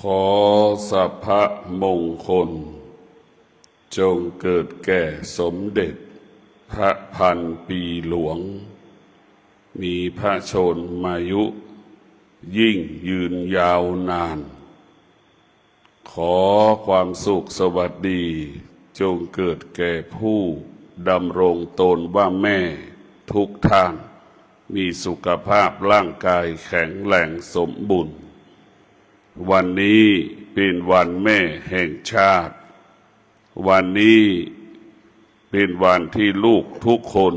ขอสัพพะมงคลจงเกิดแก่สมเด็จพระพันปีหลวงมีพระชนมายุยิ่งยืนยาวนานขอความสุขสวัสดีจงเกิดแก่ผู้ดำรงตนว่าแม่ทุกท่านมีสุขภาพร่างกายแข็งแรงสมบูรณ์วันนี้เป็นวันแม่แห่งชาติวันนี้เป็นวันที่ลูกทุกคน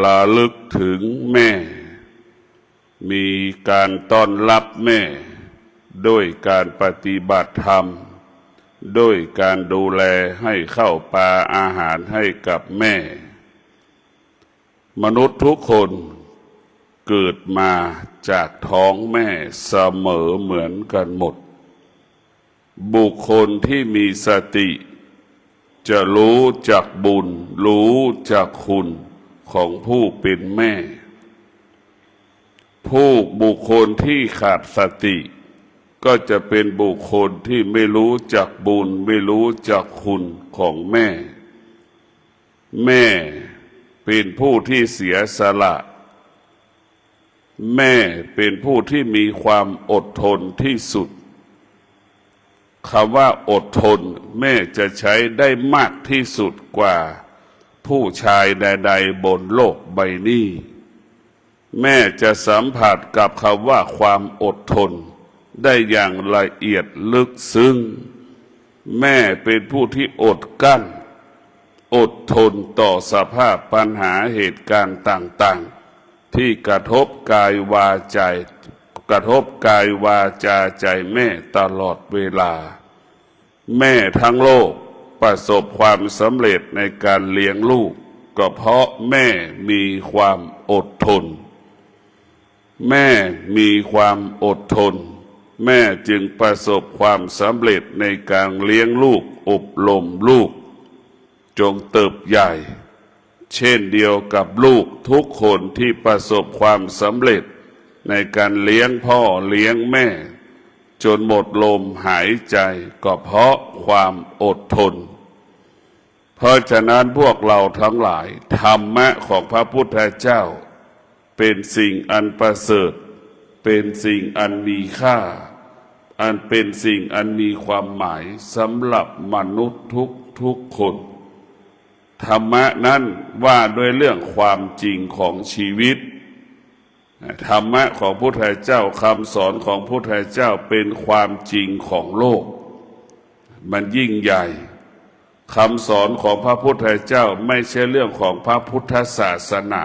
ระลึกถึงแม่มีการต้อนรับแม่ด้วยการปฏิบัติธรรมด้วยการดูแลให้ข้าวปลาอาหารให้กับแม่มนุษย์ทุกคนเกิดมาจากท้องแม่เสมอเหมือนกันหมดบุคคลที่มีสติจะรู้จักบุญรู้จักคุณของผู้เป็นแม่ผู้บุคคลที่ขาดสติก็จะเป็นบุคคลที่ไม่รู้จักบุญไม่รู้จักคุณของแม่แม่เป็นผู้ที่เสียสละแม่เป็นผู้ที่มีความอดทนที่สุดคำว่าอดทนแม่จะใช้ได้มากที่สุดกว่าผู้ชายใดๆบนโลกใบนี้แม่จะสัมผัสกับคำว่าความอดทนได้อย่างละเอียดลึกซึ้งแม่เป็นผู้ที่อดกั้นอดทนต่อสภาพปัญหาเหตุการณ์ต่างๆที่กระทบกายวาจาใจแม่ตลอดเวลาแม่ทั้งโลกประสบความสำเร็จในการเลี้ยงลูกก็เพราะแม่มีความอดทนแม่มีความอดทนแม่จึงประสบความสำเร็จในการเลี้ยงลูกอบรมลูกจงเติบใหญ่เช่นเดียวกับลูกทุกคนที่ประสบความสำเร็จในการเลี้ยงพ่อเลี้ยงแม่จนหมดลมหายใจก็เพราะความอดทนเพราะฉะนั้นพวกเราทั้งหลายธรรมะของพระพุทธเจ้าเป็นสิ่งอันประเสริฐเป็นสิ่งอันมีค่าอันเป็นสิ่งอันมีความหมายสำหรับมนุษย์ทุกคนธรรมะนั้นว่าด้วยเรื่องความจริงของชีวิตธรรมะของพุทธเจ้าคำสอนของพุทธเจ้าเป็นความจริงของโลกมันยิ่งใหญ่คำสอนของพระพุทธเจ้าไม่ใช่เรื่องของพระพุทธศาสนา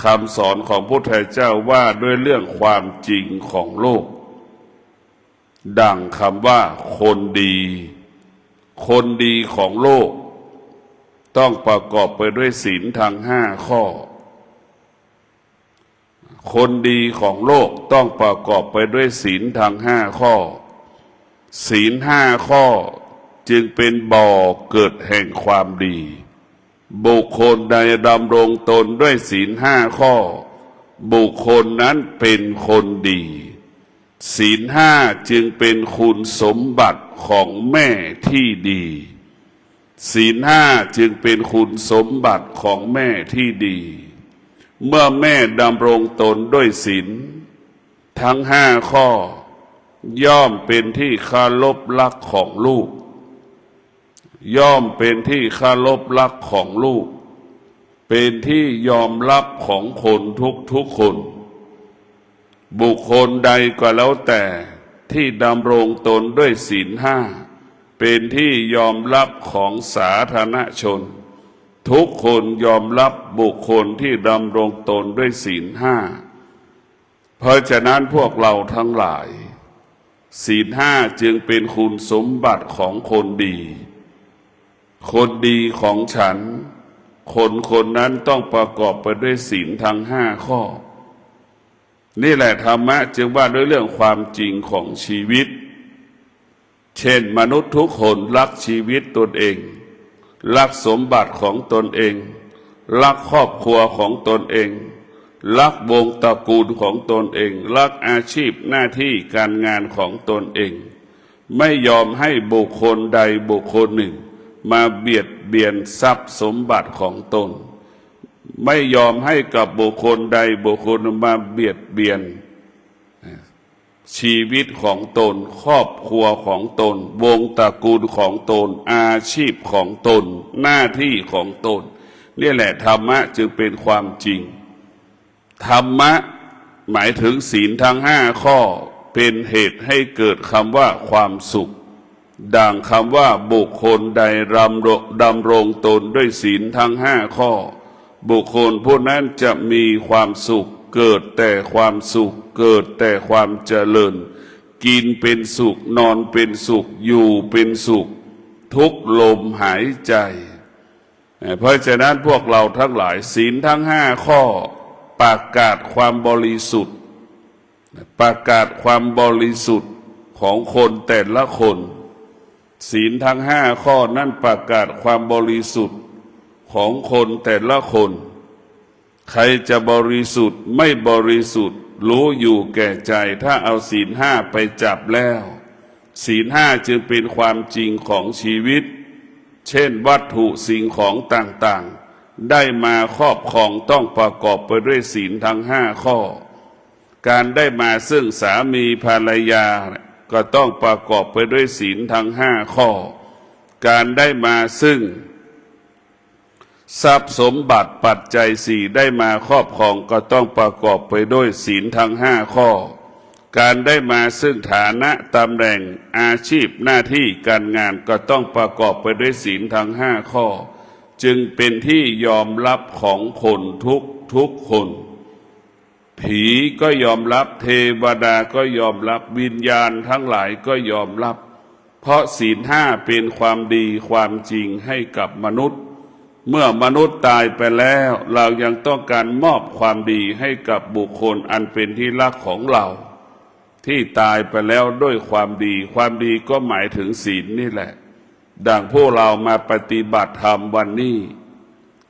คำสอนของพุทธเจ้าว่าด้วยเรื่องความจริงของโลกดังคำว่าคนดีคนดีของโลกต้องประกอบไปด้วยศีลทั้ง5 ข้อคนดีของโลกต้องประกอบไปด้วยศีลทั้ง5 ข้อศีล5 ข้อจึงเป็นบ่อเกิดแห่งความดีบุคคลใดดำรงตนด้วยศีล5 ข้อบุคคลนั้นเป็นคนดีศีล5จึงเป็นคุณสมบัติของแม่ที่ดีศีล5จึงเป็นคุณสมบัติของแม่ที่ดีเมื่อแม่ดำรงตนด้วยศีลทั้ง5 ข้อย่อมเป็นที่เคารพรักของลูกย่อมเป็นที่เคารพรักของลูกเป็นที่ยอมรับของคนทุกคนบุคคลใดก็แล้วแต่ที่ดำรงตนด้วยศีล5เป็นที่ยอมรับของสาธารณชนทุกคนยอมรับบุคคลที่ดำรงตนด้วยศีล5เพราะฉะนั้นพวกเราทั้งหลายศีล5จึงเป็นคุณสมบัติของคนดีคนดีของฉันคนนั้นต้องประกอบไปด้วยศีลทั้ง5 ข้อนี่แหละธรรมะจึงว่าด้วยเรื่องความจริงของชีวิตเช่นมนุษย์ทุกคนรักชีวิตตนเองรักสมบัติของตนเองรักครอบครัวของตนเอง รักวงตระกูลของตนเองรักอาชีพหน้าที่การงานของตนเองไม่ยอมให้บุคคลใดบุคคลหนึ่งมาเบียดเบียนทรัพย์สมบัติของตนไม่ยอมให้กับบุคคลใดบุคคลมาเบียดเบียนชีวิตของตนครอบครัวของตนวงตระกูลของตนอาชีพของตนหน้าที่ของตนนี่แหละธรรมะจึงเป็นความจริงธรรมะหมายถึงศีลทั้งห้าข้อเป็นเหตุให้เกิดคำว่าความสุขดังคำว่าบุคคลใดดำรงตนด้วยศีลทั้งห้าข้อบุคคลผู้นั้นจะมีความสุขเกิดแต่ความสุขเกิดแต่ความเจริญกินเป็นสุขนอนเป็นสุขอยู่เป็นสุขทุกลมหายใจเพราะฉะนั้นพวกเราทั้งหลายศีลทั้งห้าข้อประกาศความบริสุทธิ์ประกาศความบริสุทธิ์ของคนแต่ละคนศีลทั้งห้าข้อนั้นประกาศความบริสุทธิ์ของคนแต่ละคนใครจะบริสุทธิ์ไม่บริสุทธิ์รู้อยู่แก่ใจถ้าเอาศีลห้าไปจับแล้วศีลห้าจึงเป็นความจริงของชีวิตเช่นวัตถุสิ่งของต่างๆได้มาครอบครองต้องประกอบไปด้วยศีลทั้งห้าข้อการได้มาซึ่งสามีภรรยาก็ต้องประกอบไปด้วยศีลทั้งห้าข้อการได้มาซึ่งทรัพย์สมบัติปัจจัยสี่ได้มาครอบครองก็ต้องประกอบไปด้วยศีลทั้งห้าข้อการได้มาซึ่งฐานะตำแหน่งอาชีพหน้าที่การงานก็ต้องประกอบไปด้วยศีลทั้งห้าข้อจึงเป็นที่ยอมรับของคนทุกคนผีก็ยอมรับเทวดาก็ยอมรับวิญญาณทั้งหลายก็ยอมรับเพราะศีลห้าเป็นความดีความจริงให้กับมนุษย์เมื่อมนุษย์ตายไปแล้วเรายังต้องการมอบความดีให้กับบุคคลอันเป็นที่รักของเราที่ตายไปแล้วด้วยความดีความดีก็หมายถึงศีลนี่แหละดังพวกเรามาปฏิบัติธรรมวันนี้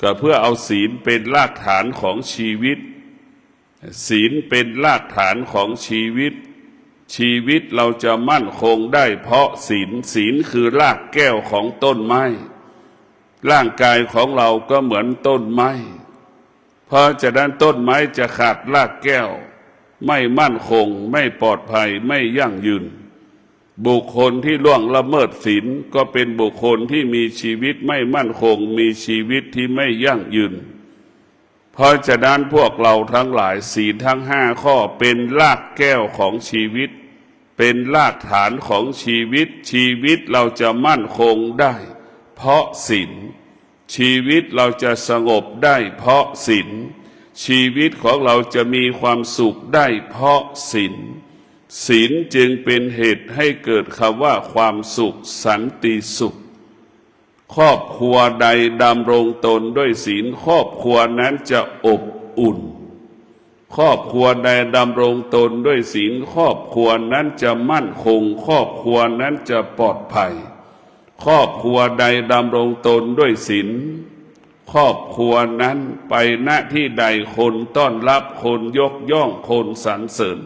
ก็เพื่อเอาศีลเป็นรากฐานของชีวิตศีลเป็นรากฐานของชีวิตชีวิตเราจะมั่นคงได้เพราะศีลคือรากแก้วของต้นไม้ร่างกายของเราก็เหมือนต้นไม้เพราะฉะนั้นต้นไม้จะขาดรากแก้วไม่มั่นคงไม่ปลอดภัยไม่ยั่งยืนบุคคลที่ล่วงละเมิดศีลก็เป็นบุคคลที่มีชีวิตไม่มั่นคงมีชีวิตที่ไม่ยั่งยืนเพราะฉะนั้นพวกเราทั้งหลายศีลทั้งห้าข้อเป็นรากแก้วของชีวิตเป็นรากฐานของชีวิตชีวิตเราจะมั่นคงได้เพราะศีลชีวิตเราจะสงบได้เพราะศีลชีวิตของเราจะมีความสุขได้เพราะศีลศีลจึงเป็นเหตุให้เกิดคำว่าความสุขสันติสุขครอบครัวใดดำรงตนด้วยศีลครอบครัวนั้นจะอบอุ่นครอบครัวใดดำรงตนด้วยศีลครอบครัวนั้นจะมั่นคงครอบครัวนั้นจะปลอดภัยครอบครัวใดดำรงตนด้วยศีลครอบครัวนั้นไปณที่ใดคนต้อนรับคนยกย่องคนสรรเสริญ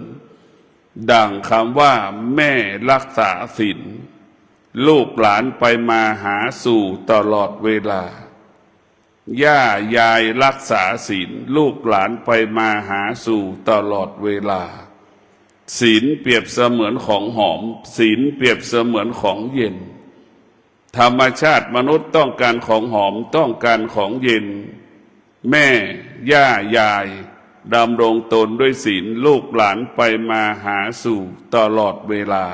ดังคำว่าแม่รักษาศีลลูกหลานไปมาหาสู่ตลอดเวลาย่ายายรักษาศีลลูกหลานไปมาหาสู่ตลอดเวลาศีลเปรียบเสมือนของหอมศีลเปรียบเสมือนของเย็นธรรมชาติมนุษย์ต้องการของหอมต้องการของเย็นแม่ย่ายายดำรงตนด้วยศีลลูกหลานไปมาหาสู่ตลอดเวลา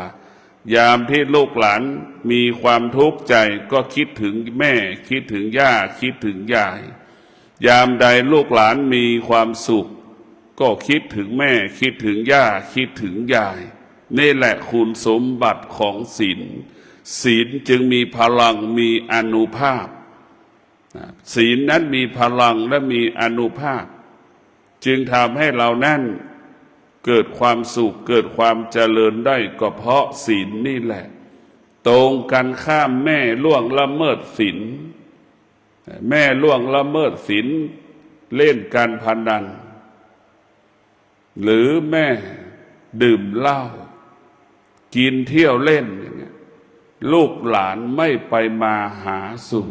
ยามที่ลูกหลานมีความทุกข์ใจก็คิดถึงแม่คิดถึงย่าคิดถึงยายยามใดลูกหลานมีความสุขก็คิดถึงแม่คิดถึงย่าคิดถึงยายนี่แหละคุณสมบัติของศีลศีลจึงมีพลังมีอานุภาพศีลนั้นมีพลังและมีอานุภาพจึงทำให้เรานั้นเกิดความสุขเกิดความเจริญได้ก็เพราะศีลนี่แหละตรงกันข้ามแม่ล่วงละเมิดศีลแม่ล่วงละเมิดศีลเล่นการพนัน หรือแม่ดื่มเหล้ากินเที่ยวเล่นอย่างเงี้ยลูกหลานไม่ไปมาหาสู่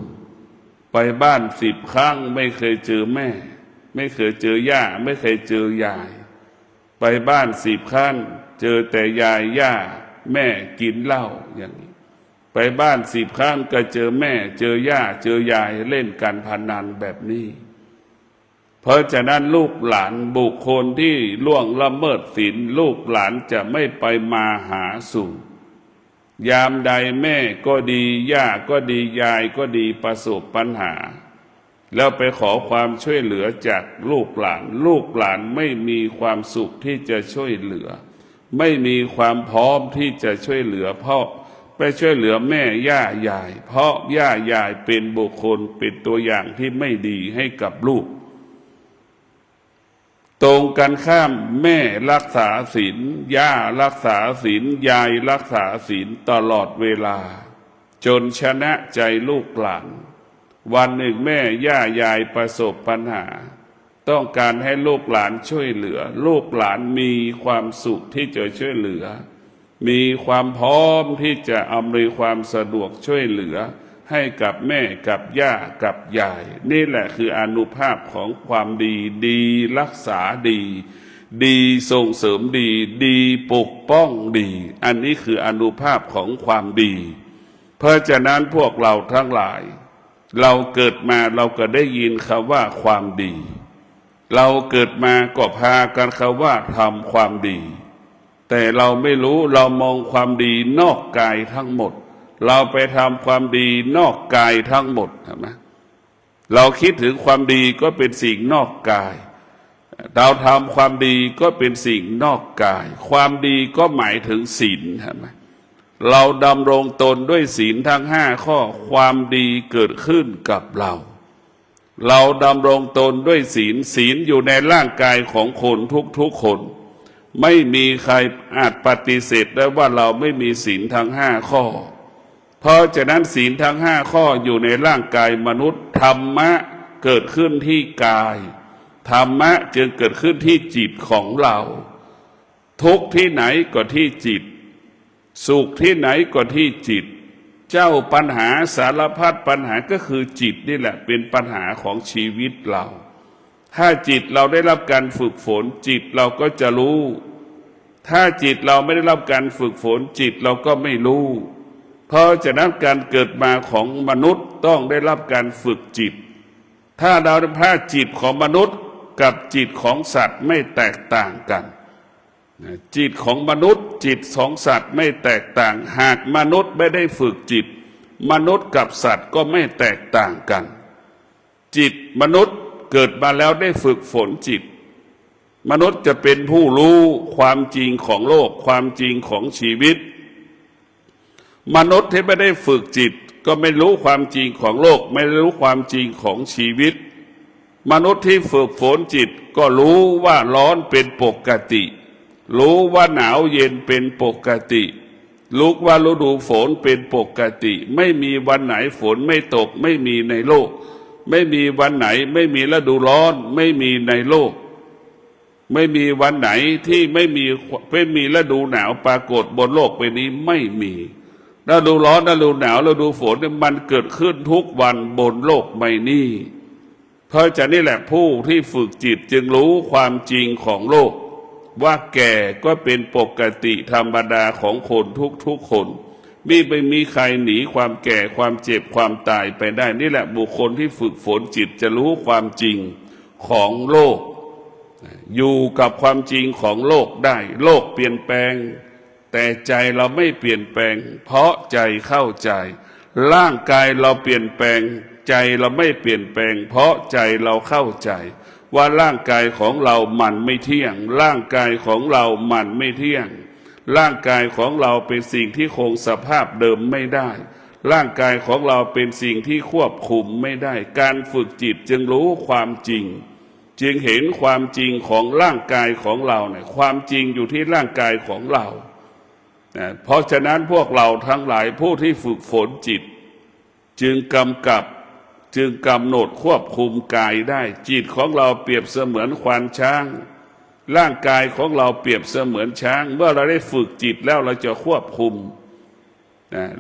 ไปบ้าน10 ครั้งไม่เคยเจอแม่ไม่เคยเจอย่าไม่เคยเจอยายไปบ้าน10 ครั้งเจอแต่ยายย่าแม่กินเหล้าอย่างนี้ไปบ้าน10 ครั้งก็เจอแม่เจอย่าเจอยายเล่นการพนันแบบนี้เพราะฉะนั้นลูกหลานบุคคลที่ล่วงละเมิดศีลลูกหลานจะไม่ไปมาหาสู่ยามใดแม่ก็ดีย่าก็ดียายก็ดีประสบปัญหาแล้วไปขอความช่วยเหลือจากลูกหลานลูกหลานไม่มีความสุขที่จะช่วยเหลือไม่มีความพร้อมที่จะช่วยเหลือเพราะไปช่วยเหลือแม่ย่ายายเพราะย่ายายเป็นบุคคลเป็นตัวอย่างที่ไม่ดีให้กับลูกตรงกันข้ามแม่รักษาศีลย่ารักษาศีลยายรักษาศีลตลอดเวลาจนชนะใจลูกหลานวันหนึ่งแม่ย่ายายประสบปัญหาต้องการให้ลูกหลานช่วยเหลือลูกหลานมีความสุขที่จะช่วยเหลือมีความพร้อมที่จะอำนวยความสะดวกช่วยเหลือให้กับแม่กับย่ากับยายนี่แหละคืออานุภาพของความดีดีรักษาดีดีส่งเสริมดีดีปกป้องดีอันนี้คืออานุภาพของความดีเพราะฉะนั้นพวกเราทั้งหลายเราเกิดมาเราก็ได้ยินคำว่าความดีเราเกิดมาก็พากันคำว่าทำความดีแต่เราไม่รู้เรามองความดีนอกกายทั้งหมดเราไปทำความดีนอกกายทั้งหมดใช่ไหมเราคิดถึงความดีก็เป็นสิ่งนอกกายเราทำความดีก็เป็นสิ่งนอกกายความดีก็หมายถึงศีลใช่ไหมเราดำรงตนด้วยศีลทั้ง5 ข้อความดีเกิดขึ้นกับเราดำรงตนด้วยศีลศีลอยู่ในร่างกายของคนทุกคนไม่มีใครอาจปฏิเสธได้ว่าเราไม่มีศีลทั้ง5 ข้อเพราะฉะนั้นศีลทั้ง5 ข้ออยู่ในร่างกายมนุษย์ธรรมะเกิดขึ้นที่กายธรรมะจึงเกิดขึ้นที่จิตของเราทุกข์ที่ไหนก็ที่จิตสุขที่ไหนก็ที่จิตเจ้าปัญหาสารพัดปัญหาก็คือจิตนี่แหละเป็นปัญหาของชีวิตเราถ้าจิตเราได้รับการฝึกฝนจิตเราก็จะรู้ถ้าจิตเราไม่ได้รับการฝึกฝนจิตเราก็ไม่รู้เพราะฉะนั้นการเกิดมาของมนุษย์ต้องได้รับการฝึกจิตถ้าเราพาจิตของมนุษย์กับจิตของสัตว์ไม่แตกต่างกันจิตของมนุษย์จิตของสัตว์ไม่แตกต่างหากมนุษย์ไม่ได้ฝึกจิตมนุษย์กับสัตว์ก็ไม่แตกต่างกันจิตมนุษย์เกิดมาแล้วได้ฝึกฝนจิตมนุษย์จะเป็นผู้รู้ความจริงของโลกความจริงของชีวิตมนุษย์ที่ไม่ได้ฝึกจิตก็ไม่รู้ความจริงของโลกไม่รู้ความจริงของชีวิตมนุษย์ที่ฝึกฝนจิตก็รู้ว่าร้อนเป็นปกติรู้ว่าหนาวเย็นเป็นปกติรู้ว่าฤดูฝนเป็นปกติไม่มีวันไหนฝนไม่ตกไม่มีในโลกไม่มีวันไหนไม่มีฤดูร้อนไม่มีในโลกไม่มีวันไหนที่ไม่มีฤดูหนาวปรากฏบนโลกใบนี้ไม่มีฤดูร้อนฤดูหนาวฤดูฝนมันเกิดขึ้นทุกวันบนโลกใบนี้เพราะฉะนั้นนี่แหละผู้ที่ฝึกจิตจึงรู้ความจริงของโลกว่าแก่ก็เป็นปกติธรรมดาของคนทุกคนไม่มีใครหนีความแก่ความเจ็บความตายไปได้นี่แหละบุคคลที่ฝึกฝนจิตจะรู้ความจริงของโลกอยู่กับความจริงของโลกได้โลกเปลี่ยนแปลงแต่ใจเราไม่เปลี่ยนแปลงเพราะใจเข้าใจร่างกายเราเปลี่ยนแปลงใจเราไม่เปลี่ยนแปลงเพราะใจเราเข้าใจว่าร่างกายของเรามันไม่เที่ยงร่างกายของเรามันไม่เที่ยงร่างกายของเราเป็นสิ่งที่คงสภาพเดิมไม่ได้ร่างกายของเราเป็นสิ่งที่ควบคุมไม่ได้การฝึกจิตจึงรู้ความจริงจึงเห็นความจริงของร่างกายของเราเนี่ยความจริงอยู่ที่ร่างกายของเราเพราะฉะนั้นพวกเราทั้งหลายผู้ที่ฝึกฝนจิตจึงกำหนดควบคุมกายได้จิตของเราเปรียบเสมือนควานช้าง ร่างกายของเราเปรียบเสมือนช้างเมื่อเราได้ฝึกจิตแล้วเราจะควบคุม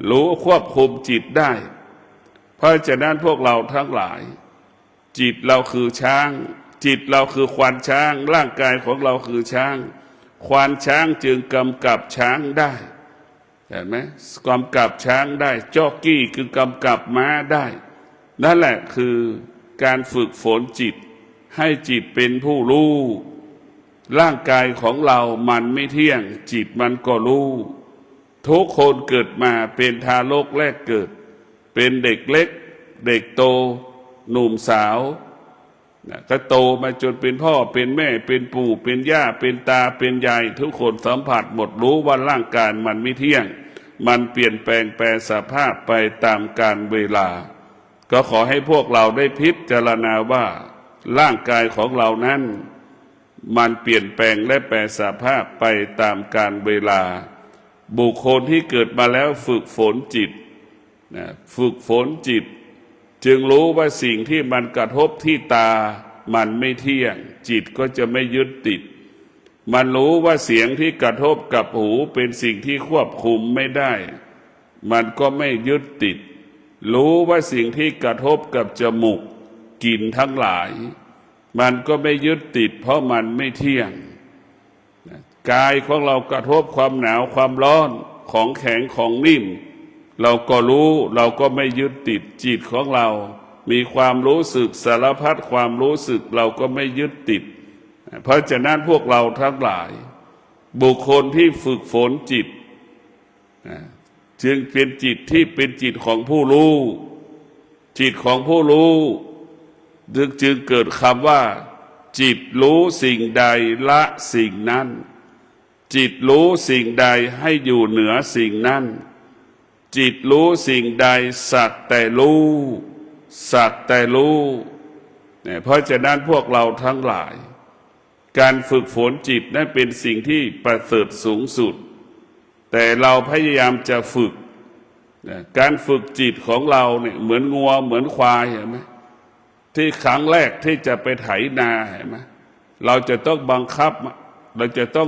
รู้ควบคุมจิตได้เพราะฉะนั้นพวกเราทั้งหลายจิตเราคือช้างจิตเราคือควานช้างร่างกายของเราคือช้างควานช้างจึงกำกับช้างได้เห็นไหมกำกับช้างได้จ็อกกี้คือกำกับม้าได้นั่นแหละคือการฝึกฝนจิตให้จิตเป็นผู้รู้ร่างกายของเรามันไม่เที่ยงจิตมันก็รู้ทุกคนเกิดมาเป็นทารกแรกเกิดเป็นเด็กเล็กเด็กโตหนุ่มสาวก็โตมาจนเป็นพ่อเป็นแม่เป็นปู่เป็นย่าเป็นตาเป็นยายทุกคนสัมผัสหมดรู้ว่าร่างกายมันไม่เที่ยงมันเปลี่ยนแปลงแปรสภาพไปตามกาลเวลาก็ขอให้พวกเราได้พิจารณาว่าร่างกายของเรานั้นมันเปลี่ยนแปลงและแปรสภาพไปตามกาลเวลาบุคคลที่เกิดมาแล้วฝึกฝนจิตฝึกฝนจิตจึงรู้ว่าสิ่งที่มันกระทบที่ตามันไม่เที่ยงจิตก็จะไม่ยึดติดมันรู้ว่าเสียงที่กระทบกับหูเป็นสิ่งที่ควบคุมไม่ได้มันก็ไม่ยึดติดรู้ว่าสิ่งที่กระทบกับจมูกกลิ่นทั้งหลายมันก็ไม่ยึดติดเพราะมันไม่เที่ยงกายของเรากระทบความหนาวความร้อนของแข็งของนิ่มเราก็รู้เราก็ไม่ยึดติดจิตของเรามีความรู้สึกสารพัดความรู้สึกเราก็ไม่ยึดติดเพราะฉะนั้นพวกเราทั้งหลายบุคคลที่ฝึกฝนจิตจึงเป็นจิตที่เป็นจิตของผู้รู้จิตของผู้รู้จึงเกิดคำว่าจิตรู้สิ่งใดละสิ่งนั้นจิตรู้สิ่งใดให้อยู่เหนือสิ่งนั้นจิตรู้สิ่งใดสักแต่รู้สักแต่รู้เพราะฉะนั้นพวกเราทั้งหลายการฝึกฝนจิตนั้นเป็นสิ่งที่ประเสริฐสูงสุดแต่เราพยายามจะฝึกการฝึกจิตของเราเนี่ยเหมือนงัวเหมือนควายเห็นไหมที่ครั้งแรกที่จะไปไถนาเห็นไหมเราจะต้องบังคับเราจะต้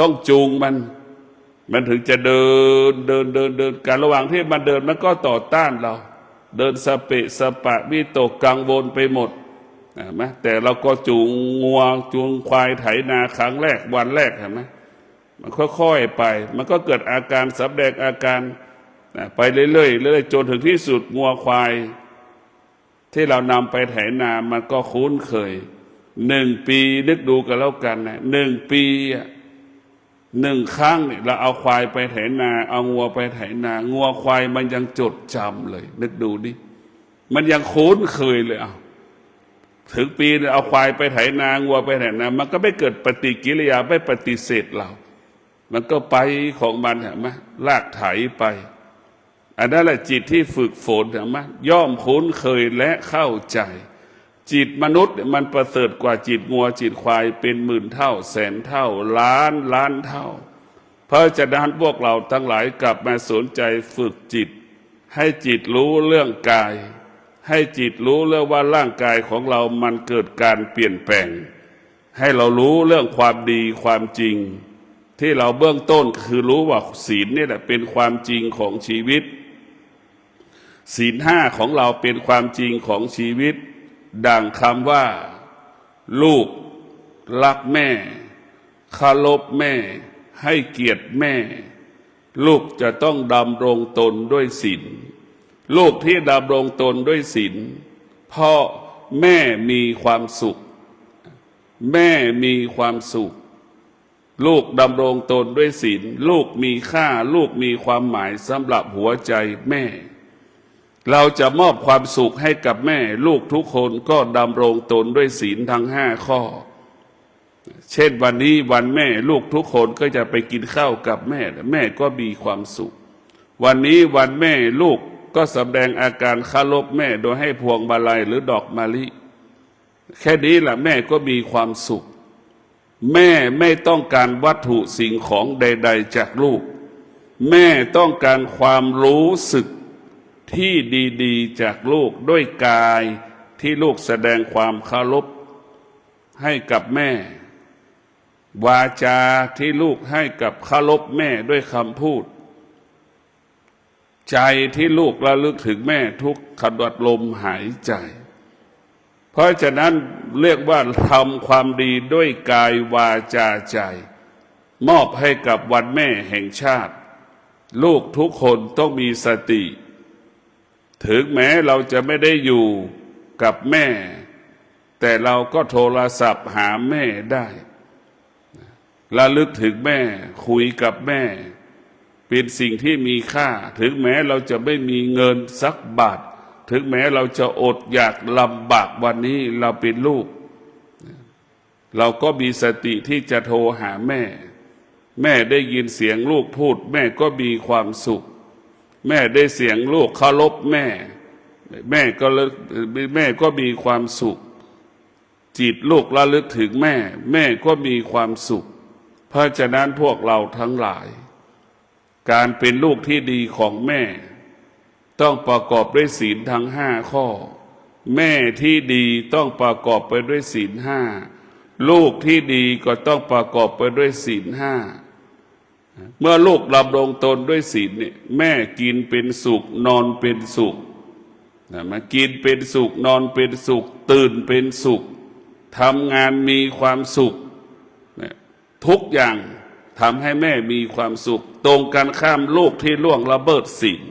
องจูงมันถึงจะเดินการระหว่างที่มันเดินมันก็ต่อต้านเราเดินสเปะสปะวิตกกังวลไปหมดเห็นไหมแต่เราก็จูงงัวจูงควายไถนาครั้งแรกวันแรกเห็นไหมมันค่อยๆไปมันก็เกิดอาการสำแดงอาการไปเรื่อยๆจนถึงที่สุดงัวควายที่เรานำไปไถนามันก็คุ้นเคย1 ปีนึกดูกันแล้วกันนะ1 ปี1 ครั้งเนี่ยเราเอาควายไปไถนาเอางัวไปไถนางัวควายมันยังจดจำเลยนึกดูดิมันยังคุ้นเคยเลยถึงปีเอาควายไปไถนางัวไปไถนามันก็ไม่เกิดปฏิกิริยาไม่ปฏิเสธเรามันก็ไปของมันเห็นไหมลากไถไปอันนั้นแหละจิตที่ฝึกฝนเห็นไหมย่อมคุ้นเคยและเข้าใจจิตมนุษย์มันประเสริฐกว่าจิตงัวจิตควายเป็นหมื่นเท่าแสนเท่าล้านเท่าเพราะฉะนั้นพวกเราทั้งหลายกลับมาสนใจฝึกจิตให้จิตรู้เรื่องกายให้จิตรู้เรื่องว่าร่างกายของเรามันเกิดการเปลี่ยนแปลงให้เรารู้เรื่องความดีความจริงที่เราเบื้องต้นคือรู้ว่าศีลนี่แหละเป็นความจริงของชีวิตศีล 5ของเราเป็นความจริงของชีวิตดังคำว่าลูกรักแม่เคารพแม่ให้เกียรติแม่ลูกจะต้องดำรงตนด้วยศีลลูกที่ดำรงตนด้วยศีลพ่อแม่มีความสุขแม่มีความสุขลูกดำรงตนด้วยศีลลูกมีค่าลูกมีความหมายสำหรับหัวใจแม่เราจะมอบความสุขให้กับแม่ลูกทุกคนก็ดำรงตนด้วยศีลทั้ง5 ข้อเช่นวันนี้วันแม่ลูกทุกคนก็จะไปกินข้าวกับแม่แม่ก็มีความสุขวันนี้วันแม่ลูกก็แสดงอาการเคารพแม่โดยให้พวงมาลัยหรือดอกมะลิแค่นี้แหละแม่ก็มีความสุขแม่ไม่ต้องการวัตถุสิ่งของใดๆจากลูกแม่ต้องการความรู้สึกที่ดีๆจากลูกด้วยกายที่ลูกแสดงความเคารพให้กับแม่ วาจาที่ลูกให้กับเคารพแม่ด้วยคำพูดใจที่ลูกระลึกถึงแม่ทุกขณะลมหายใจเพราะฉะนั้นเรียกว่าทำความดีด้วยกายวาจาใจมอบให้กับวันแม่แห่งชาติลูกทุกคนต้องมีสติถึงแม้เราจะไม่ได้อยู่กับแม่แต่เราก็โทรศัพท์หาแม่ได้ระลึกถึงแม่คุยกับแม่เป็นสิ่งที่มีค่าถึงแม้เราจะไม่มีเงินสักบาทถึงแม้เราจะอดอยากลำบากวันนี้เราเป็นลูกเราก็มีสติที่จะโทรหาแม่แม่ได้ยินเสียงลูกพูดแม่ก็มีความสุขแม่ได้เสียงลูกเคารพแม่แม่ก็มีความสุขจิตลูกระลึกถึงแม่แม่ก็มีความสุขเพราะฉะนั้นพวกเราทั้งหลายการเป็นลูกที่ดีของแม่ต้องประกอบด้วยศีลทั้ง5 ข้อแม่ที่ดีต้องประกอบไปด้วยศีล5ลูกที่ดีก็ต้องประกอบไปด้วยศีล5เมื่อลูกดำรงตนด้วยศีลเนี่ยแม่กินเป็นสุขนอนเป็นสุขมากินเป็นสุขนอนเป็นสุขตื่นเป็นสุขทำงานมีความสุขทุกอย่างทำให้แม่มีความสุขตรงกันข้ามลูกที่ล่วงละเมิดศีล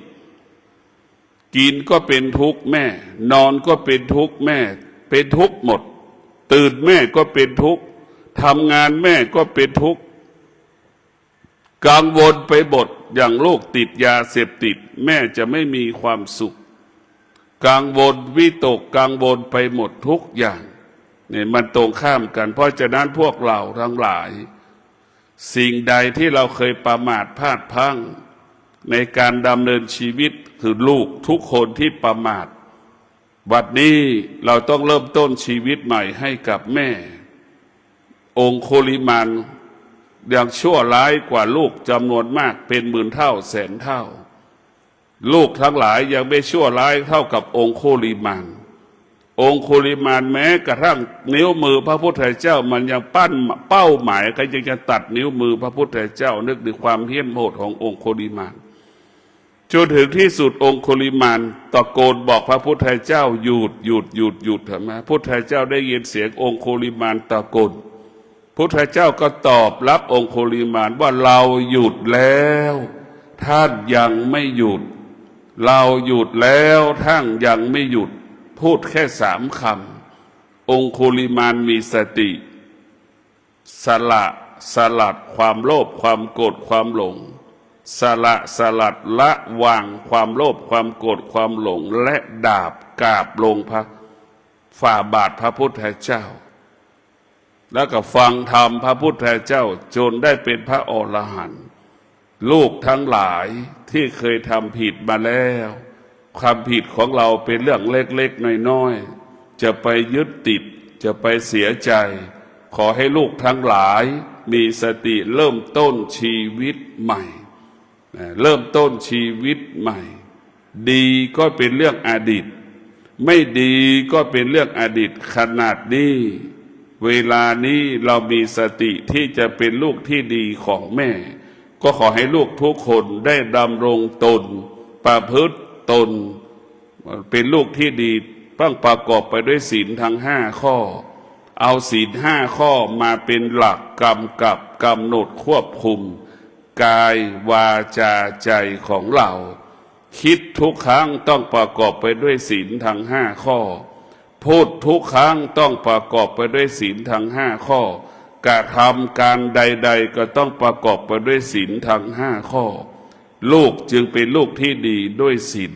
กินก็เป็นทุกข์แม่นอนก็เป็นทุกข์แม่เป็นทุกข์หมดตื่นแม่ก็เป็นทุกข์ทำงานแม่ก็เป็นทุกข์กังวลไปหมดอย่างลูกติดยาเสพติดแม่จะไม่มีความสุขกังวลวิตกกังวลไปหมดทุกอย่างเนี่ยมันตรงข้ามกันเพราะฉะนั้นพวกเราทั้งหลายสิ่งใดที่เราเคยประมาทพลาดพลั้งในการดำเนินชีวิตคือลูกทุกคนที่ประมาทบัดนี้เราต้องเริ่มต้นชีวิตใหม่ให้กับแม่องคุลิมานยังชั่วร้ายกว่าลูกจำนวนมากเป็นหมื่นเท่าแสนเท่าลูกทั้งหลายยังไม่ชั่วร้ายเท่ากับองคุลิมานองคุลิมานแม้กระทั่งนิ้วมือพระพุทธเจ้ามันยังปั้นเป้าหมายก็ยังจะตัดนิ้วมือพระพุทธเจ้านึกถึงความเหี้ยมโหดขององคุลิมานจนถึงที่สุดองคุลิมานตะโกนบอกพระพุทธเจ้าหยุดหยุดหยุดหยุดเถอะมาพุทธเจ้าได้ยินเสียงองคุลิมานตะโกนพุทธเจ้าก็ตอบรับองคุลิมานว่าเราหยุดแล้วท่านยังไม่หยุดเราหยุดแล้วท่านยังไม่หยุดพูดแค่3 คำองคุลิมานมีสติสลัดความโลภความโกรธความหลงสลัดละวางความโลภความโกรธความหลงและดาบกราบลงพระฝ่าบาทพระพุทธเจ้าแล้วก็ฟังธรรมพระพุทธเจ้าจนได้เป็นพระอรหันต์ลูกทั้งหลายที่เคยทำผิดมาแล้วความผิดของเราเป็นเรื่องเล็กๆน้อยๆจะไปยึดติดจะไปเสียใจขอให้ลูกทั้งหลายมีสติเริ่มต้นชีวิตใหม่เริ่มต้นชีวิตใหม่ดีก็เป็นเรื่องอดีตไม่ดีก็เป็นเรื่องอดีตขนาดนี้เวลานี้เรามีสติที่จะเป็นลูกที่ดีของแม่ก็ขอให้ลูกทุกคนได้ดำรงตนประพฤติตนเป็นลูกที่ดีต้องประกอบไปด้วยศีลทั้ง5 ข้อเอาศีล5 ข้อมาเป็นหลักกำหนดควบคุมกายวาจาใจของเราคิดทุกครั้งต้องประกอบไปด้วยศีลทั้ง5 ข้อพูดทุกครั้งต้องประกอบไปด้วยศีลทั้ง5 ข้อกระทำการใดๆก็ต้องประกอบไปด้วยศีลทั้ง5 ข้อลูกจึงเป็นลูกที่ดีด้วยศีล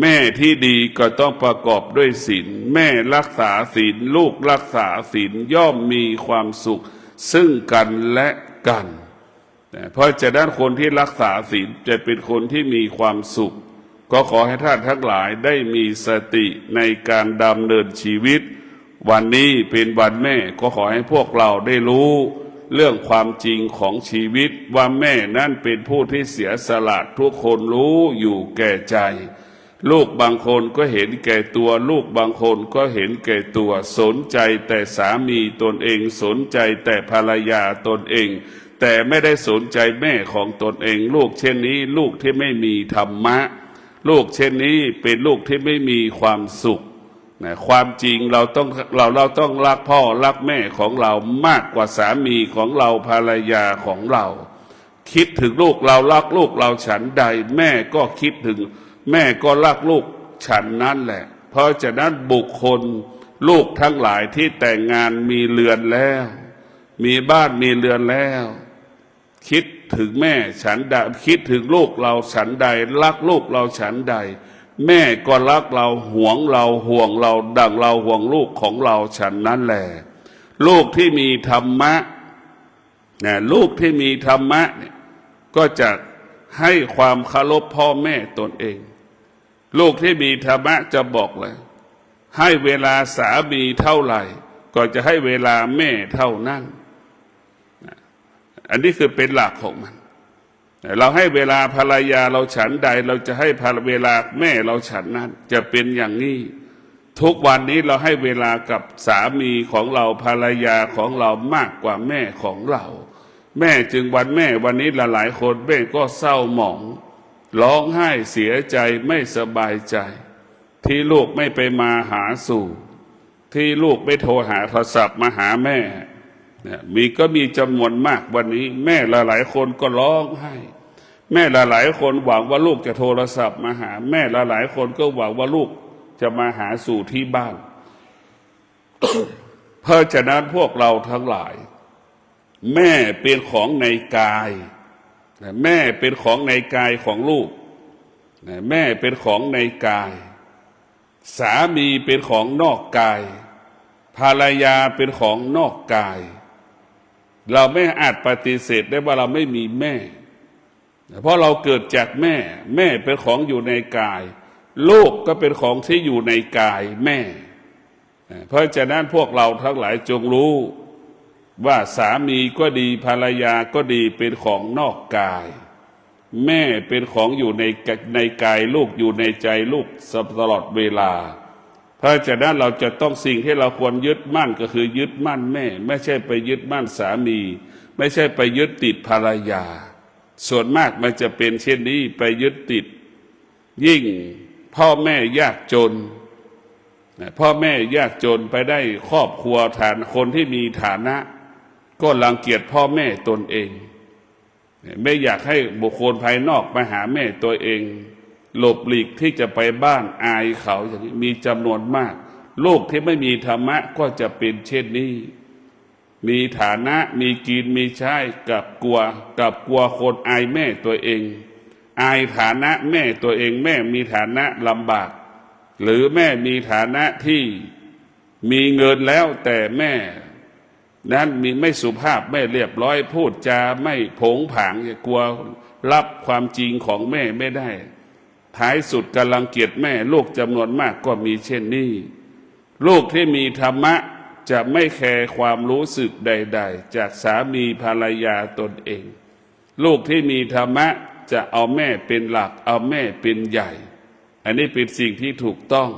แม่ที่ดีก็ต้องประกอบด้วยศีลแม่รักษาศีลลูกรักษาศีลย่อมมีความสุขซึ่งกันและกันเพราะฉะนั้นคนที่รักษาศีลจะเป็นคนที่มีความสุขก็ขอให้ท่านทั้งหลายได้มีสติในการดำเนินชีวิตวันนี้เป็นวันแม่ก็ขอให้พวกเราได้รู้เรื่องความจริงของชีวิตว่าแม่นั้นเป็นผู้ที่เสียสละทุกคนรู้อยู่แก่ใจ ลูกบางคนก็เห็นแก่ตัวลูกบางคนก็เห็นแก่ตัวสนใจแต่สามีตนเองสนใจแต่ภรรยาตนเองแต่ไม่ได้สนใจแม่ของตนเองลูกเช่นนี้ลูกที่ไม่มีธรรมะลูกเช่นนี้เป็นลูกที่ไม่มีความสุขนะความจริงเราต้องรักพ่อรักแม่ของเรามากกว่าสามีของเราภรรยาของเราคิดถึงลูกเรารักลูกเราฉันใดแม่ก็คิดถึงแม่ก็รักลูกฉันนั้นแหละเพราะฉะนั้นบุคคลลูกทั้งหลายที่แต่งงานมีเรือนแล้วมีบ้านมีเรือนแล้วคิดถึงแม่ฉันใดคิดถึงลูกเราฉันใดรักลูกเราฉันใดแม่ก็รักเราห่วงเราห่วงเราดังเราห่วงลูกของเราฉันนั้นแหละลูกที่มีธรรมะเนี่ยลูกที่มีธรรมะเนี่ยก็จะให้ความเคารพพ่อแม่ตนเองลูกที่มีธรรมะจะบอกเลยให้เวลาสามีเท่าไหร่ก็จะให้เวลาแม่เท่านั้นอันนี้คือเป็นหลักของมันเราให้เวลาภรรยาเราฉันใดเราจะให้เวลาแม่เราฉันนั้นจะเป็นอย่างนี้ทุกวันนี้เราให้เวลากับสามีของเราภรรยาของเรามากกว่าแม่ของเราแม่จึงวันแม่วันนี้หลายคนแม่ก็เศร้าหมองร้องไห้เสียใจไม่สบายใจที่ลูกไม่ไปมาหาสู่ที่ลูกไม่โทรหาโทรศัพท์มาหาแม่ก็มีจำนวนมากวันนี้แม่หลายคนก็ร้องไห้แม่หลายคนหวังว่าลูกจะโทรศัพท์มาหาแม่หลายคนก็หวังว่าลูกจะมาหาสู่ที่บ้าน เพราะฉะนั้นพวกเราทั้งหลายแม่เป็นของในกายแม่เป็นของในกายของลูกแม่เป็นของในกายสามีเป็นของนอกกายภรรยาเป็นของนอกกายเราไม่อาจปฏิเสธได้ว่าเราไม่มีแม่เพราะเราเกิดจากแม่แม่เป็นของอยู่ในกายลูกก็เป็นของที่อยู่ในกายแม่เพราะฉะนั้นพวกเราทั้งหลายจงรู้ว่าสามีก็ดีภรรยาก็ดีเป็นของนอกกายแม่เป็นของอยู่ในกายลูกอยู่ในใจลูกตลอดเวลาเพราะฉะนั้นเราจะต้องสิ่งที่เราควรยึดมั่นก็คือยึดมั่นแม่ไม่ใช่ไปยึดมั่นสามีไม่ใช่ไปยึดติดภรรยาส่วนมากมันจะเป็นเช่นนี้ไปยึดติดยิ่งพ่อแม่ยากจนพ่อแม่ยากจนไปได้ครอบครัวฐานคนที่มีฐานะก็รังเกียจพ่อแม่ตนเองไม่อยากให้บุคคลภายนอกมาหาแม่ตัวเองหลบหลีกที่จะไปบ้านอายเขาอย่างนี้มีจำนวนมากลูกที่ไม่มีธรรมะก็จะเป็นเช่นนี้มีฐานะมีกินมีใช้กับกลัวคนอายแม่ตัวเองอายฐานะแม่ตัวเองแม่มีฐานะลำบากหรือแม่มีฐานะที่มีเงินแล้วแต่แม่นั้นมีไม่สุภาพไม่เรียบร้อยพูดจาไม่โผงผางกลัวรับความจริงของแม่ไม่ได้ท้ายสุดกำลังเกลียดแม่ลูกจำนวนมากก็มีเช่นนี้ลูกที่มีธรรมะจะไม่แคร์ความรู้สึกใดๆจากสามีภรรยาตนเองลูกที่มีธรรมะจะเอาแม่เป็นหลักเอาแม่เป็นใหญ่อันนี้เป็นสิ่งที่ถูกต้อง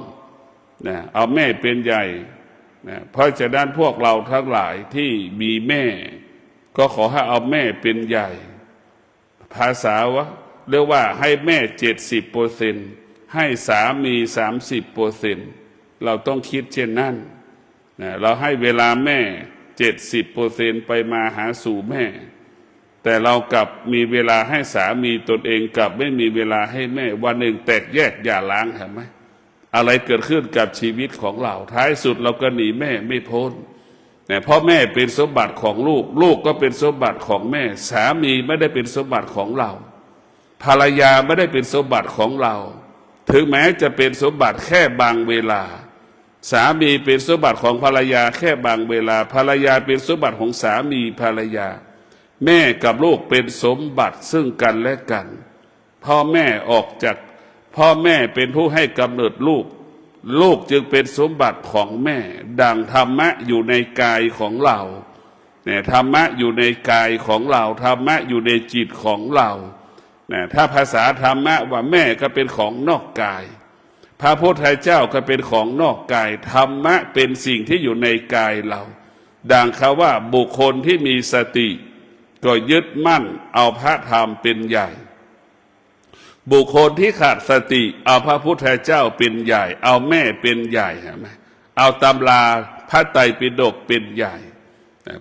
นะเอาแม่เป็นใหญ่นะเพราะฉะนั้นพวกเราทั้งหลายที่มีแม่ก็ขอให้เอาแม่เป็นใหญ่ภาษาวะเรียกว่าให้แม่ 70% ให้สามี 30% เราต้องคิดเช่นนั้นนะเราให้เวลาแม่ 70% ไปมาหาสู่แม่แต่เรากลับมีเวลาให้สามีตนเองกลับไม่มีเวลาให้แม่วันหนึ่งแตกแยกหย่าร้างเห็นไหมอะไรเกิดขึ้นกับชีวิตของเราท้ายสุดเราก็หนีแม่ไม่พ้นแต่พ่อแม่เป็นสมบัติของลูกลูกก็เป็นสมบัติของแม่สามีไม่ได้เป็นสมบัติของเราภรรยาไม่ได้เป็นสมบัติของเราถึงแม้จะเป็นสมบัติแค่บางเวลาสามีเป็นสมบัติของภรรยาแค่บางเวลาภรรยาเป็นสมบัติของสามีภรรยาแม่กับลูกเป็นสมบัติซึ่งกันและกันพ่อแม่ออกจากพ่อแม่เป็นผู้ให้กำเนิดลูกลูกจึงเป็นสมบัติของแม่ดังธรรมะอยู่ในกายของเราเนี่ยธรรมะอยู่ในกายของเราธรรมะอยู่ในจิตของเราเนี่ยถ้าภาษาธรรมะว่าแม่ก็เป็นของนอกกาย พระพุทธเจ้าก็เป็นของนอกกายธรรมะเป็นสิ่งที่อยู่ในกายเราดังคำว่าบุคคลที่มีสติก็ยึดมั่นเอาพระธรรมเป็นใหญ่บุคคลที่ขาดสติเอาพระพุทธเจ้าเป็นใหญ่เอาแม่เป็นใหญ่เห็นไหมเอาตำราพระไตรปิฎกเป็นใหญ่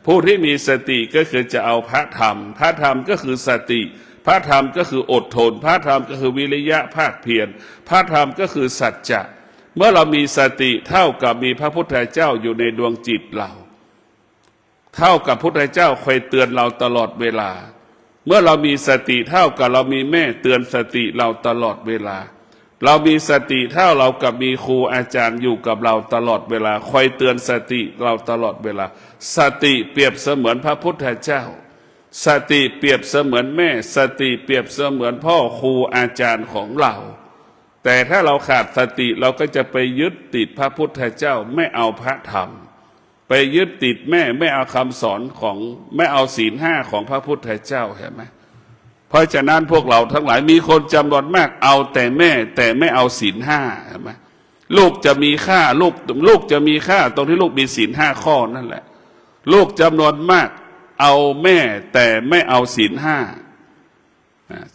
ผู้ที่มีสติก็คือจะเอาพระธรรมพระธรรมก็คือสติพระธรรมก็คืออดทนพระธรรมก็คือวิริยะภาคเพียรพระธรรมก็คือสัจจะเมื่อเรามีสติเท่ากับมีพระพุทธเจ้าอยู่ในดวงจิตเราเท่ากับพุทธเจ้าคอยเตือนเราตลอดเวลาเมื่อเรามีสติเท่ากับเรามีแม่เตือนสติเราตลอดเวลาเรามีสติเท่าเรากับมีครูอาจารย์อยู่กับเราตลอดเวลาคอยเตือนสติเราตลอดเวลาสติเปรียบเสมือนพระพุทธเจ้าสติเปรียบเสมือนแม่สติเปรียบเสมือนพ่อครูอาจารย์ของเราแต่ถ้าเราขาดสติเราก็จะไปยึดติดพระพุทธเจ้าไม่เอาพระธรรมไปยึดติดแม่ไม่เอาคำสอนของไม่เอาศีลห้าของพระพุทธเจ้าเห็นไหมเพราะฉะนั้นพวกเราทั้งหลายมีคนจำนวนมากเอาแต่แม่แต่ไม่เอาศีลห้าเห็นไหมลูกจะมีค่าลูกจะมีค่าตรงที่ลูกมีศีลห้าข้อนั่นแหละลูกจำนวนมากเอาแม่แต่ไม่เอาศีลห้า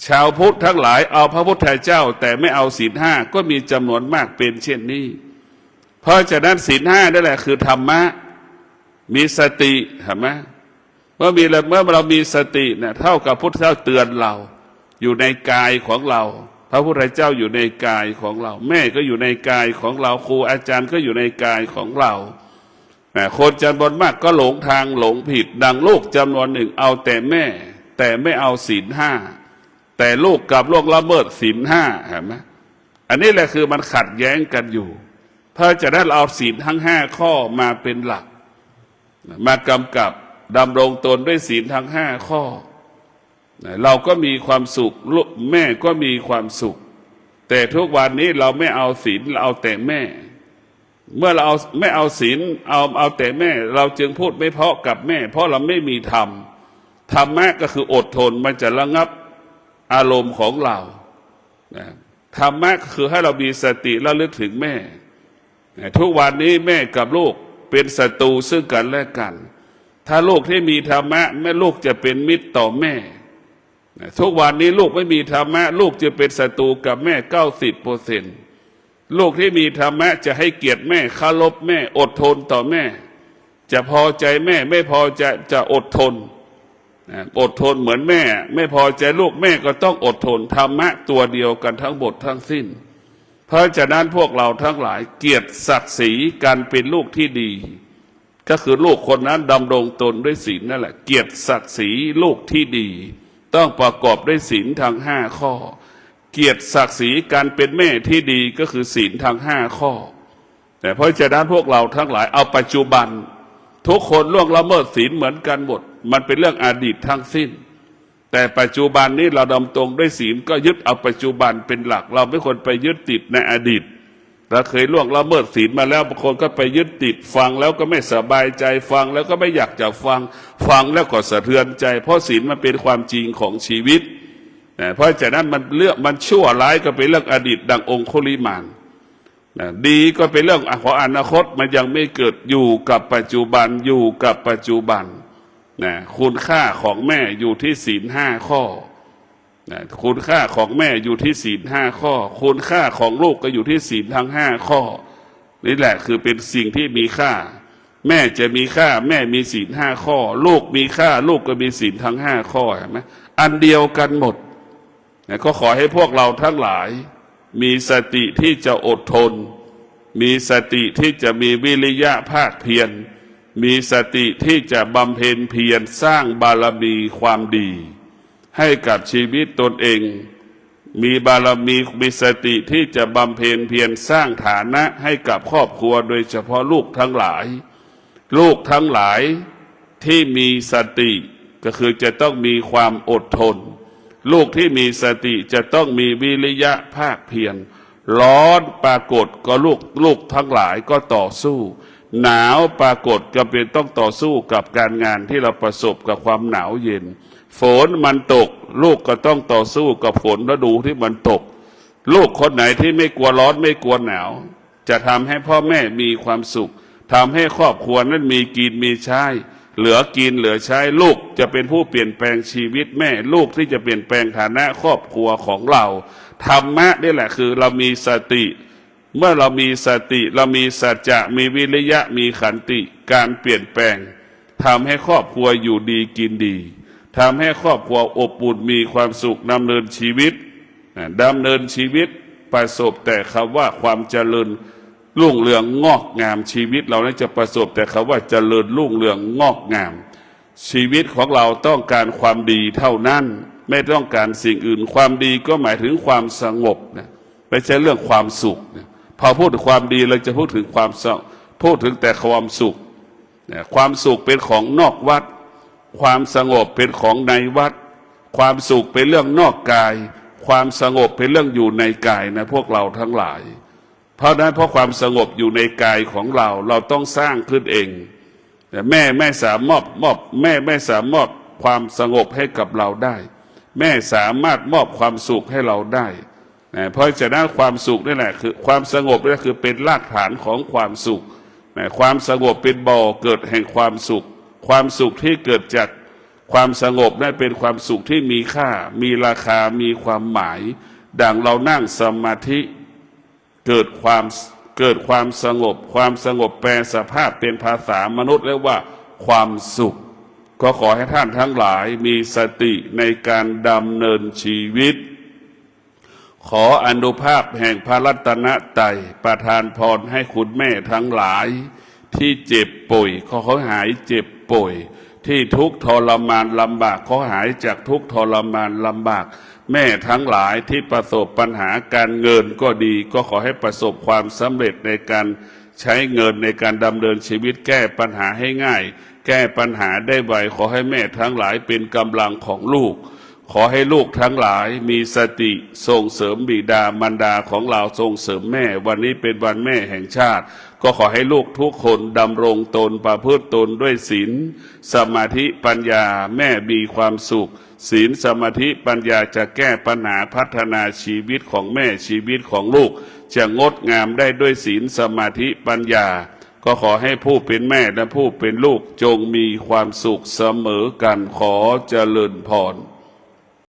ชาวพุทธทั้งหลายเอาพระพุทธเจ้าแต่ไม่เอาศีลห้าก็มีจำนวนมากเป็นเช่นนี้เพราะฉะนั้นศีลห้านั่นแหละคือธรรมะมีสติเห็นไหมเมื่อเรามีสติเนี่ยเท่ากับพุทธเจ้าเตือนเราอยู่ในกายของเราพระพุทธเจ้าอยู่ในกายของเราแม่ก็อยู่ในกายของเราครูอาจารย์ก็อยู่ในกายของเราคนจำนวนมากก็หลงทางหลงผิดดังลูกจำนวนหนึ่งเอาแต่แม่แต่ไม่เอาศีลห้าแต่ลูกกับล่วงละเมิดศีลห้าเห็นไหมอันนี้แหละคือมันขัดแย้งกันอยู่เพราะฉะนั้นเราเอาศีลทั้งห้าข้อมาเป็นหลักมากำกับดำรงตนด้วยศีลทั้งห้าข้อเราก็มีความสุขแม่ก็มีความสุขแต่ทุกวันนี้เราไม่เอาศีลเราเอาแต่แม่เมื่อเราไม่เอาศีลเอาแต่แม่เราจึงพูดไม่เพราะกับแม่เพราะเราไม่มีธรรมธรรมะก็คืออดทนมันจะระงับอารมณ์ของเราธรรมะคือให้เรามีสติระลึกถึงแม่ทุกวันนี้แม่กับลูกเป็นศัตรูซึ่งกันและกันถ้าลูกที่มีธรรมะแม่ลูกจะเป็นมิตรต่อแม่ทุกวันนี้ลูกไม่มีธรรมะลูกจะเป็นศัตรูกับแม่90%ลูกที่มีธรรมะจะให้เกียรติแม่เคารพแม่อดทนต่อแม่จะพอใจแม่ไม่พอใจจะอดทนเหมือนแม่ไม่พอใจลูกแม่ก็ต้องอดทนธรรมะตัวเดียวกันทั้งหมดทั้งสิ้นเพราะฉะนั้นพวกเราทั้งหลายเกียรติศักดิ์ศรีการเป็นลูกที่ดีก็คือลูกคนนั้นดำรงตนด้วยศีลนั่นแหละเกียรติศักดิ์ศรีลูกที่ดีต้องประกอบด้วยศีลทั้งห้าข้อเกียรติศักดิ์ศรีการเป็นแม่ที่ดีก็คือศีลทั้งห้าข้อแต่เพราะฉะนั้นพวกเราทั้งหลายเอาปัจจุบันทุกคนล่วงละเมิดศีลเหมือนกันหมดมันเป็นเรื่องอดีตทั้งสิ้นแต่ปัจจุบันนี้เราดำรงด้วยศีลก็ยึดเอาปัจจุบันเป็นหลักเราไม่ควรไปยึดติดในอดีตเราเคยล่วงละเมิดศีลมาแล้วบางคนก็ไปยึดติดฟังแล้วก็ไม่สบายใจฟังแล้วก็ไม่อยากจะฟังแล้วก็สะเทือนใจเพราะศีลมันเป็นความจริงของชีวิตเพราะฉะนั้นมันชั่วร้ายก็เป็นเรื่องอดีตดังองคุลิมานดีก็เป็นเรื่องของอนาคตมันยังไม่เกิดอยู่กับปัจจุบันอยู่กับปัจจุบันคุณค่าของแม่อยู่ที่ศีลห้าข้อคุณค่าของแม่อยู่ที่ศีลห้าข้อคุณค่าของลูกก็อยู่ที่ศีลทั้งห้าข้อนี่แหละคือเป็นสิ่งที่มีค่าแม่จะมีค่าแม่มีศีลห้าข้อลูกมีค่าลูกก็มีศีลทั้งห้าข้อเห็นไหมอันเดียวกันหมดก็ขอให้พวกเราทั้งหลายมีสติที่จะอดทนมีสติที่จะมีวิริยะภาคเพียรมีสติที่จะบำเพ็ญเพียรสร้างบารมีความดีให้กับชีวิตตนเองมีบารมีสติที่จะบำเพ็ญเพียรสร้างฐานะให้กับครอบครัวโดยเฉพาะลูกทั้งหลายที่มีสติก็คือจะต้องมีความอดทนลูกที่มีสติจะต้องมีวิริยะภาคเพียรร้อนปรากฏก็ลูกทั้งหลายก็ต่อสู้หนาวปรากฏจำเป็นต้องต่อสู้กับการงานที่เราประสบกับความหนาวเย็นฝนมันตกลูกก็ต้องต่อสู้กับฝนฤดูที่มันตก ลูกคนไหนที่ไม่กลัวร้อนไม่กลัวหนาวจะทำให้พ่อแม่มีความสุขทำให้ครอบครัวนั้นมีกินมีใช้เหลือกินเหลือใช้ลูกจะเป็นผู้เปลี่ยนแปลงชีวิตแม่ลูกที่จะเปลี่ยนแปลงฐานะครอบครัวของเราธรรมะนี่แหละคือเรามีสติเมื่อเรามีสติเรามีสัจจะมีวิริยะมีขันติการเปลี่ยนแปลงทำให้ครอบครัวอยู่ดีกินดีทำให้ครอบครัวอบอุ่นมีความสุขดำเนินชีวิตประสบแต่คำว่าความเจริญรุ่งเรืองงอกงามชีวิตเรานั้นจะประสบแต่คำว่าเจริญรุ่งเรืองงอกงามชีวิตของเราต้องการความดีเท่านั้นไม่ต้องการสิ่งอื่นความดีก็หมายถึงความสงบนะไม่ใช่เรื่องความสุขนะพอพูดถึงความดีเราจะพูดถึงความสงบพูดถึงแต่ความสุขนะความสุขเป็นของนอกวัดความสงบเป็นของในวัดความสุขเป็นเรื่องนอกกายความสงบเป็นเรื่องอยู่ในกายนะพวกเราทั้งหลายเพราะนั้นเพราะความสงบอยู่ในกายของเราต้องสร้างขึ้นเองแต่แม่ไม่สามารถมอบความสงบให้กับเราได้แม่สามารถมอบความสุขให้เราได้เพราะฉะนั้นความสุขนี่แหละคือความสงบนี่คือเป็นรากฐานของความสุขความสงบเป็นบ่อเกิดแห่งความสุขความสุขที่เกิดจากความสงบนั่นเป็นความสุขที่มีค่ามีราคามีความหมายดังเรานั่งสมาธิเกิดความสงบความสงบแปลสภาพเป็นภาษามนุษย์เรียกว่าความสุขก็ขอให้ท่านทั้งหลายมีสติในการดำเนินชีวิตขออนุภาพแห่งพระรัตนตรัยประทานพรให้คุณแม่ทั้งหลายที่เจ็บป่วยขอเขาหายเจ็บป่วยที่ทุกข์ทรมานลำบากขอหายจากทุกข์ทรมานลำบากแม่ทั้งหลายที่ประสบปัญหาการเงินก็ดีก็ขอให้ประสบความสำเร็จในการใช้เงินในการดำเนินชีวิตแก้ปัญหาให้ง่ายแก้ปัญหาได้ไวขอให้แม่ทั้งหลายเป็นกำลังของลูกขอให้ลูกทั้งหลายมีสติส่งเสริมบิดามารดาของเราส่งเสริมแม่วันนี้เป็นวันแม่แห่งชาติก็ขอให้ลูกทุกคนดำรงตนประพฤติตนด้วยศีลสมาธิปัญญาแม่มีความสุขศีลสมาธิปัญญาจะแก้ปัญหาพัฒนาชีวิตของแม่ชีวิตของลูกจะงดงามได้ด้วยศีลสมาธิปัญญาก็ขอให้ผู้เป็นแม่และผู้เป็นลูกจงมีความสุขเสมอกันขอเจริญพร